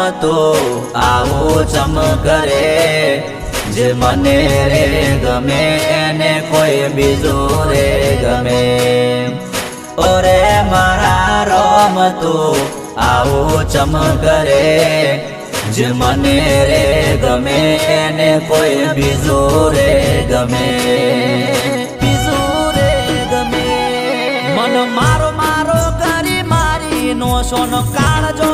રમતું આવું ચમકરે જે મને રે ગમે એને કોઈ બીજું રે ગમે ઓરે મારા રમતું આવું ચમકરે જે મને રે ગમે એને કોઈ બીજું રે ગમે બીજું રે ગમે મન મારો મારો કરી મારી નો સોનો કાળજો